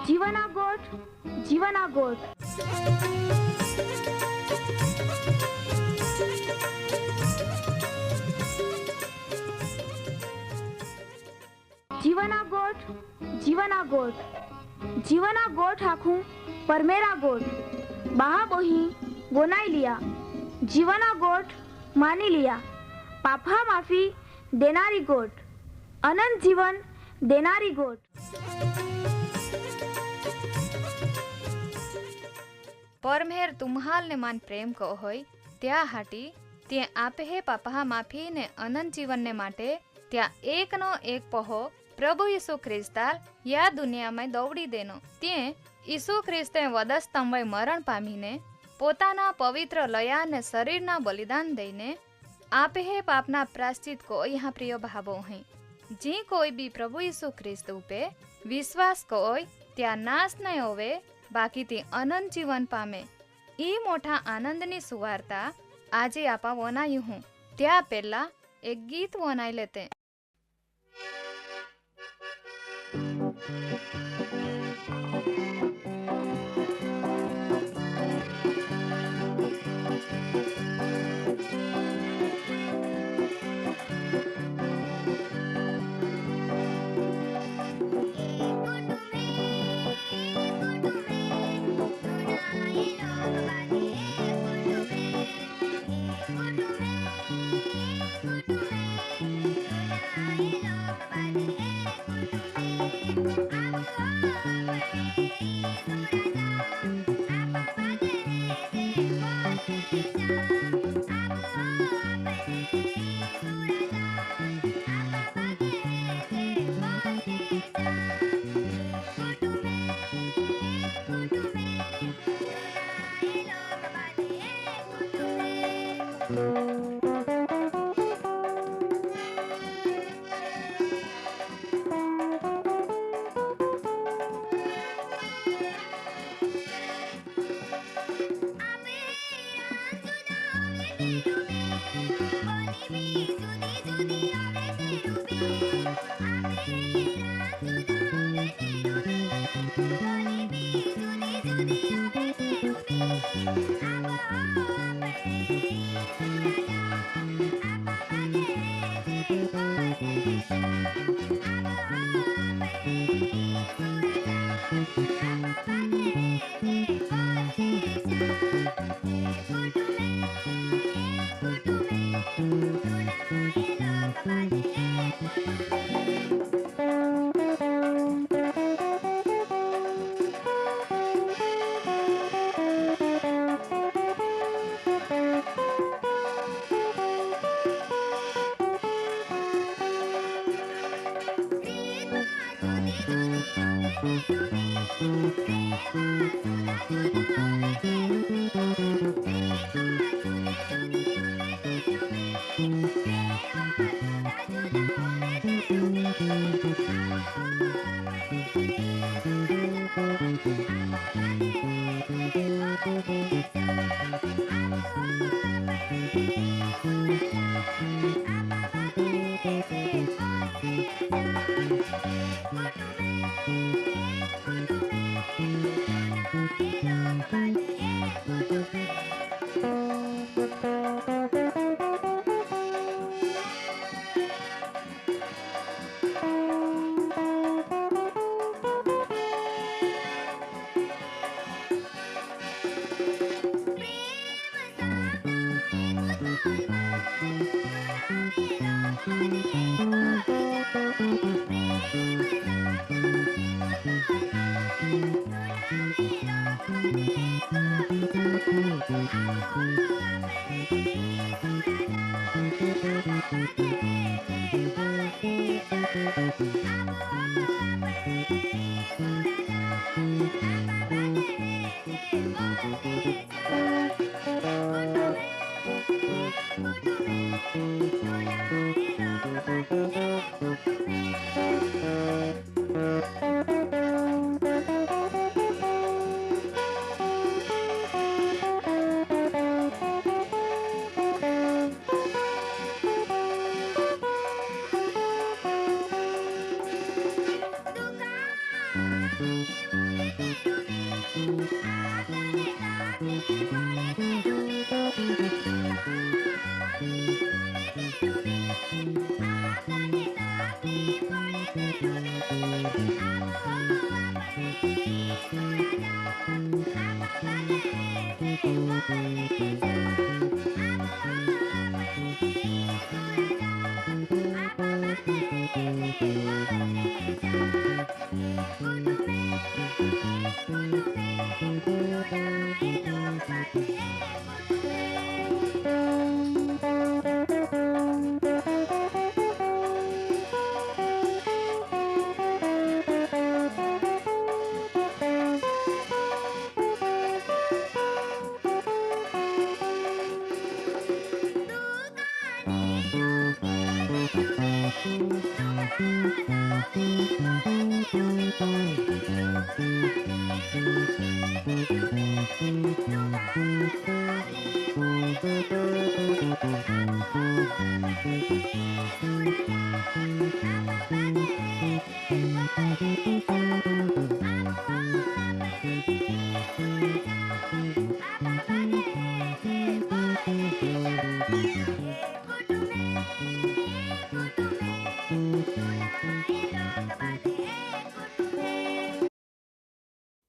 જીવના ગોઠ જીવના ગોઠ जीवना गोठ जीवना गोठ जीवना गोठ आखू परमेरा गोठ बहा बोही बोनाई लिया जीवना गोठ मानी लिया पापा माफी देनारी गोठ अनंत जीवन देनारी गोठ। परमेर तुम्हाल ने मान प्रेम को होय त्या हाटी ते आपे हे पापा माफी ने अनंत जीवन ने माटे त्या एक नो एक पहो प्रभु यीशु ख्रिस्ताल या दुनिया में दौड़ी देनो ते यीशु ख्रिस्ते वधस्तंभे मरण पामीने पोताना पवित्र लया ने शरीरना बलिदान दईने आपे हे पापना प्रायश्चित को यहाँ प्रिय भावो हैं। जी कोई भी प्रभु यीशु ख्रिस्त उपे विश्वास कोय त्या नाश नहीं होवे बाकी ते अनंत जीवन पामे। ई मोटा आनंदनी सुवार्ता आजे आपा वनायु हूँ त्या पहला एक गीत वनाई लेते।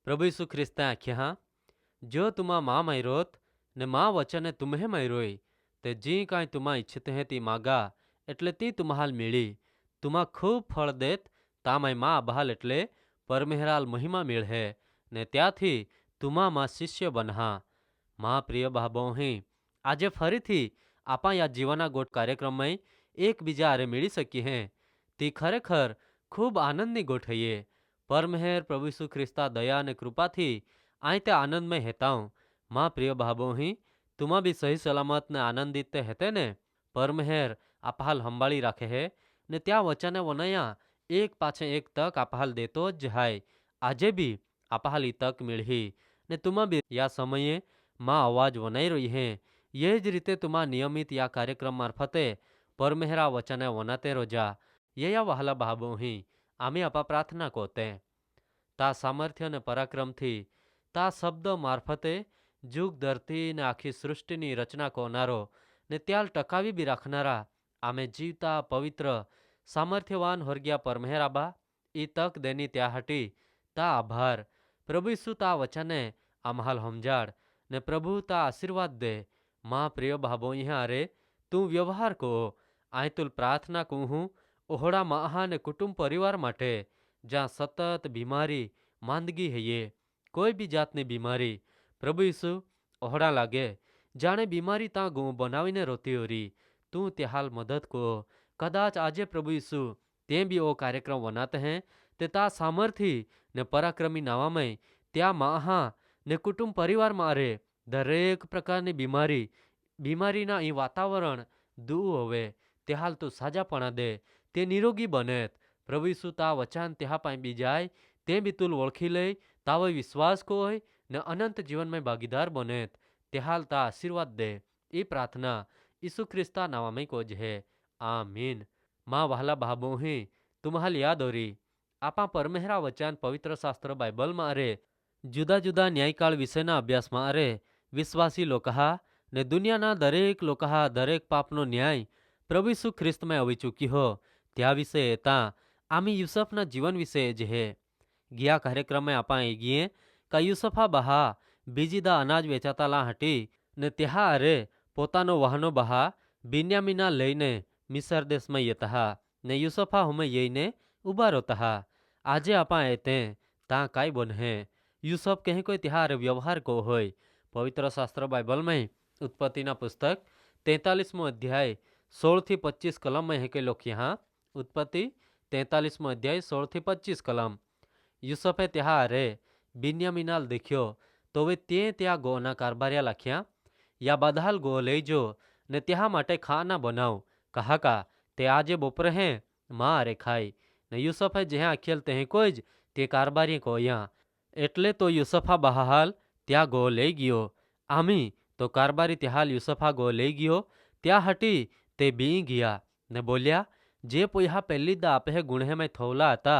प्रभु यीशु ख्रिस्ता आख्या जो तुमा माँ मायरोत ने माँ वचने तुम्हें मायरोय ते जी कांई तुमा इच्छते हैं ती मागा एटले ती तुम्हाल मिली तुमा खूब फळ देत तामाय माँ बहाल एटले परमेहराल महिमा मिळे ने त्याथी तुमा माँ शिष्य बनहा। माँ प्रिय भाबोही આજે ફરીથી આપા યા જીવાના ગોટ કાર્યક્રમમાં એકબીજા આરે મેળી શકી હે તી ખરેખર ખૂબ આનંદની ગોઠ હૈયે પરમહેર પ્રભુ ઈસુ ખ્રિસ્તા દયા અને કૃપાથી આઈ તે આનંદમય હેતાઉં। माँ प्रिय भाबोही तुमा भी सही सलामत ने आनंदित ते हेते ने परमहेर आपहाल हंबाળી राखे है ने त्या वचने वनया एक पाछे एक तक आपहाल देतो ज हाय આજે भी आपहाल ई तक मिळही ने तुमा भी या समये माँ अवाज वनाई रही है ये ज रीते तुमा नियमित या कार्यक्रम मार्फते परमेहरा वचने वनाते रोजा ये या वहाला भाबोही आम्ही आपा प्रार्थना कोते ता सामर्थ्य ने पराक्रम थी ता शब्द मार्फते जुग धरती ने आखी सृष्टिनी रचना कोनारो ने त्याल टकावी भी राखनारा आमे जीवता पवित्र सामर्थ्यवान होरग्या परमेहराबा ई तक देनी त्या हटी ता आभार प्रभु यीशु ता वचने आम्हाल हमजाड़ ने प्रभु ता आशीर्वाद दे। माँ प्रिय भाबो यहाँ रे तू व्यवहार को आई तुल प्रार्थना कहूँ ओहड़ा महा ने कुटुंब परिवार माटे ज्यां सतत बीमारी मांदगी है ये कोई भी जातनी बीमारी प्रभु यीशु ओहड़ा लागे जाने बीमारी ता गूँ बनावीने रोती होरी तू ते हाल मदद को कदाच आजे प्रभु यीशु ते भी ओ कार्यक्रम वनाते हैं ते ता सामर्थी ने पराक्रमी नावामय त्या महा ने कुटुंब परिवार मारे दरेक प्रकारनी बीमारीना ई वातावरण दूर होवे ते हाल तू साजापणा दे ते निरोगी बनेत प्रभु यीशु ता वचन त्या पाई बी जाय ते भी तुल ओळखी ले तावो विश्वास को होय ने अनंत जीवन में भागीदार बनेत ते हाल ता आशीर्वाद दे ई प्रार्थना यीशु ख्रिस्ता नावा में कोज है आमीन। माँ वहला भाबोही तुम्हाल याद होरी आपा परमेहरा वचन पवित्र शास्त्र बाइबल में अरे जुदा जुदा न्यायकाळ विषयना अभ्यास में अरे विश्वासी लोकहा ने दुनियाना दरेक लोकहा दरेक पापनो न्याय प्रभु यीशु ख्रिस्त में આવી ચૂકી त्या विषय ता आम्ही युसफना जीवन विषय जे है गया कार्यक्रम में आपा गए का युसफा बहा बीजीदा अनाज वेचाताला हटी ने त्या अरे पोतानो वाहनो बहा बिन्यामीना लईने मिसर देश में येता ने युसफा हमें यईने उबा रोता आजे आपा एते ता काई बन है युसफ कहीं कोई तिहार व्यवहार को होय पवित्र शास्त्र बाइबल में उत्पत्तिना पुस्तक 43मो अध्याय 16 થી 25 कलम में है के लोग यहाँ उत्पत्ति 43मो अध्याय 16 થી 25 कलम युसफे त्या अरे बिन्यामीनाल देख्यो तो वे त्या गोना कारभारिया लख्या या बधाल गो लई जो ने त्या माटे खाना बनाव कहा का ते आजे बपोरे हैं माँ अरे खाई ने युसफे जहाँ आखेल ते कोई ज ते कारभारी को यहाँ एटले तो युसफा बहाल त्या गो लई गयो आमी तो कारभारी त्याहाल युसफा गो लई गयो त्या हटी ते बी गया ने बोलिया जे पोहा पहली दा आपे गुणे में थोला आता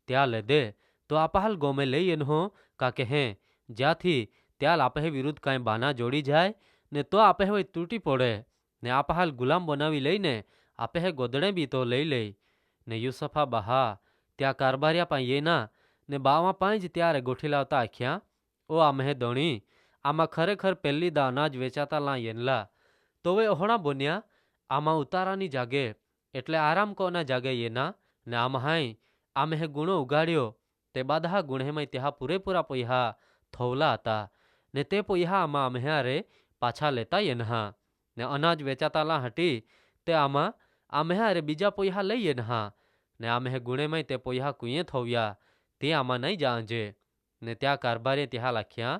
त्या ले दे તો આપાહાલ ગોમે લઈ એનો કાકે હે જ્યાંથી ત્યાલ આપે વિરુદ્ધ કાંઈ બાના જોડી જાય ને તો આપે હોય તૂટી પડે ને આપાહાલ ગુલામ બનાવી લઈને આપે ગોદડે બી તો લઈ લઈ ને યુસફા બહા ત્યાં કારબારિયા પાસે એના ને બાવા પાંજ ત્યારે ગોઠી લાવતા આખ્યા ઓ આમહે દણી આમાં ખરેખર પહેલી દા અનાજ વેચાતા લા યેનલા તોવે ઓહણા બોન્યા આમાં ઉતારાની જાગે એટલે આરામ કોના જાગે એના ને આમાં હાઈ આમહે ગુણો ઉગાડ્યો તે બાદા ગુણેમય ત્યાં પૂરેપૂરા પોઈહા થોવલા હતા ને તે પોઈહા આમાં આમહ્યારે પાછા લેતા એનહા ને અનાજ વેચાતા લા હટી તે આમાં આમહ્યારે બીજા પોઈહા લઈ એનહા ને આમહે ગુણેમય તે પોઈહા કુઈએ થોવ્યા તે આમાં નહીં જાંજે ને ત્યાં કારભારે ત્યાં લખ્યા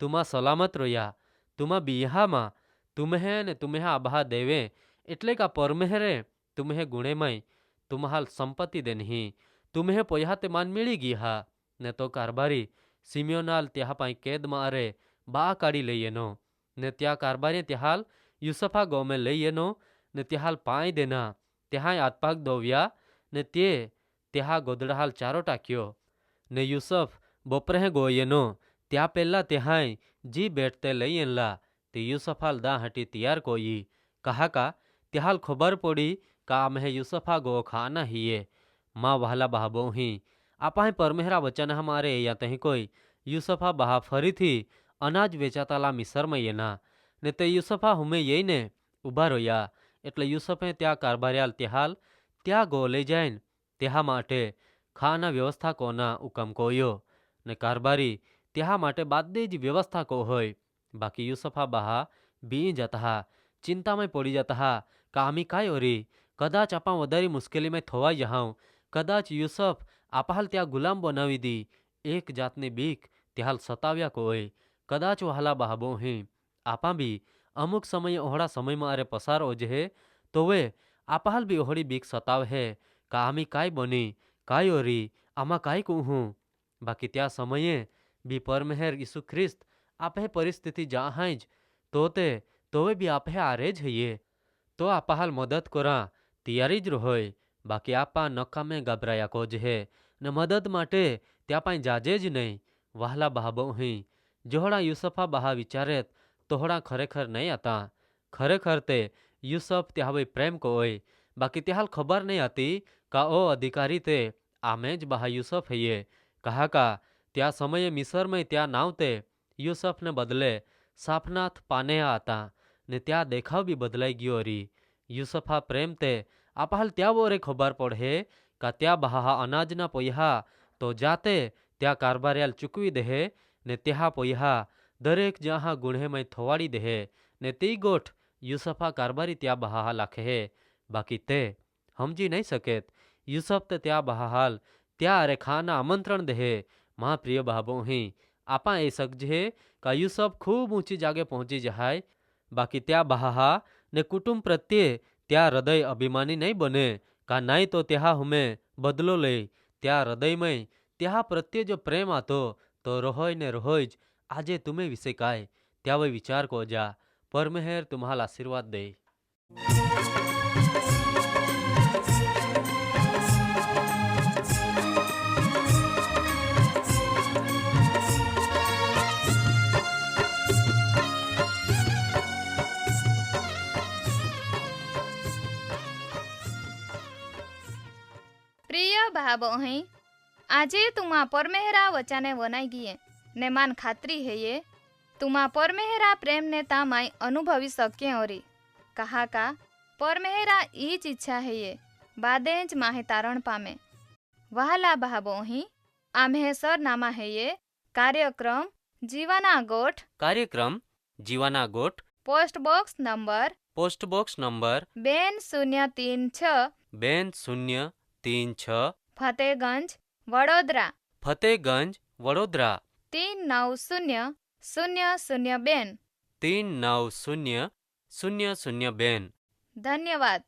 તુમા સલામત રોયા તુમા બીહામાં તુમ્હે ને તુમ્હે આબહા દેવે એટલે કા પરમેહરે તુમ્હે ગુણેમય તુમ્હાલ સંપત્તિ દે નહીં તુમ્હે પોયા તે માન મેળી ગીહા ને તો કારભારી સિમિયોનાલ ત્યાં પાઈ કેદમાં અરે બા કાઢી લઈએનો ને ત્યાં કારભારી ત્યાહાલ યુસફા ગોમે લઈએનો ને ત્યાહાલ પાઈ દેના ત્યાં આતપાક દોવ્યા ને તે ત્યાં ગોદડાહાલ ચારો ટાક્યો ને યુસફ બપરે ગોયેનો ત્યાં પહેલા ત્યાં જી બેઠતે લઈ એનલા તે યુસફાલ દા હટી તૈયાર કોઈ કહાકા ત્યાહાલ ખબર પડી કા આમહે યુસફા ગો ખાના હીએ માં વહાલા બહાબો હી આપાહે પરમેહરા વચન હમારે યા તહીં કોઈ યુસફા બહા ફરીથી અનાજ વેચાતાલા મિસરમાં એના ને તે યુસફા હુમે યઈને ઊભા રોયા એટલે યુસફે ત્યાં કારભાર્યાલ ત્યાહાલ ત્યાં ગો લઈ જાય ત્યાં માટે ખાના વ્યવસ્થા કોના ઉકમ કોયો ને કારભારી ત્યાં માટે બાદે જ વ્યવસ્થા કો હોય બાકી યુસફા બહા બી જતા ચિંતામાં પડી જતા કામી કાંઈ ઓરી કદાચ આપા વધારે મુશ્કેલીમાં થવાઈ જહાઉં કદાચ યુસફ આપાહાલ ત્યાં ગુલામ બનાવી દી એક જાતની બીક ત્યાલ સતાવ્યા કોઈ કદાચ વહાલા બહાબો હી આપા બી અમુક સમયે ઓહડા સમયમાં અરે પસાર ઓજહે તોવે આપાહાલ બી ઓહડી બીક સતાવહે કામી કાંઈ બની કાંઈ ઓરી આમાં કાંઈ કહું બાકી ત્યાં સમયે બી પરમેહર ઈસુ ખ્રિસ્ત આપે પરિસ્થિતિ જાહાઈ જ તોવે બી આપે આરે જ હૈયે તો આપાહાલ મદદ કરા તૈયારી જ રહોય બાકી આપા નકામે ગભરાયા કોજહે ને મદદ માટે ત્યાં પાઈ જાજે જ નહીં વહાલા બહાબો હી જોહડા યુસફા બહા વિચારેત તોહડા ખરેખર નહીં હતા ખરેખર તે યુસફ ત્યાં હવે પ્રેમ કોઈ બાકી ત્યાલ ખબર નહીં હતી કા ઓ અધિકારી તે આમે જ બહા યુસફ હૈયે કહાકા ત્યાં સમયે મિસરમાં ત્યાં નાવતે યુસફને બદલે સાફનાથ પાનેયા હતા ને ત્યાં દેખાવ બી બદલાઈ ગયો રી યુસફા પ્રેમ તે આપાહાલ ત્યાં બોરે ખબર પડે કા ત્યાં બહા અનાજના પોઈહા તો જાતે ત્યાં કારભાર્યાલ ચૂકવી દેહે ને ત્યાં પોઈહા દરેક જ્યાં ગુણેમય થોવાડી દેહે ને તે ગોઠ યુસફા કારભારી ત્યાં બહા લાખે બાકી તે સમજી નહીં શકેત યુસફ તે ત્યાં બહાલ ત્યાં અરે ખાના આમંત્રણ દેહે મા પ્રિય બહાબો હી આપા એ સકજે કા યુસફ ખૂબ ઊંચી જાગે પહોંચી જાય બાકી ત્યાં બહાહા ને કુટુંબ પ્રત્યે ત્યાં હૃદય અભિમાની નહીં બને કા નાઈ તો ત્યાં હુમે બદલો લે ત્યાં હૃદયમય ત્યાં પ્રત્યે જો પ્રેમ આતો તો રહોય ને રહોય જ આજે તુમે વિશે કાય ત્યાં વય વિચાર કો જા પરમેહર તુમ્હાલ આશીર્વાદ દે પ્રિય ભાબો અહીં આજે તુમા પરમેહરા વચાને વનાઈ ગયે ને માન ખાતરી હૈયે તુમા પરમેહરા પ્રેમને તામાય અનુભવી શક્ય ઓરી કહાકા પરમેહરા ઈ જ ઈચ્છા હૈયે બાદે જ માહે તારણ પામે વહાલા ભાબો અહીં આમ્હે સરનામા હૈયે કાર્યક્રમ જીવાના ગોઠ post box number 2036 Fatehganj Vadodara 390002 ધન્યવાદ.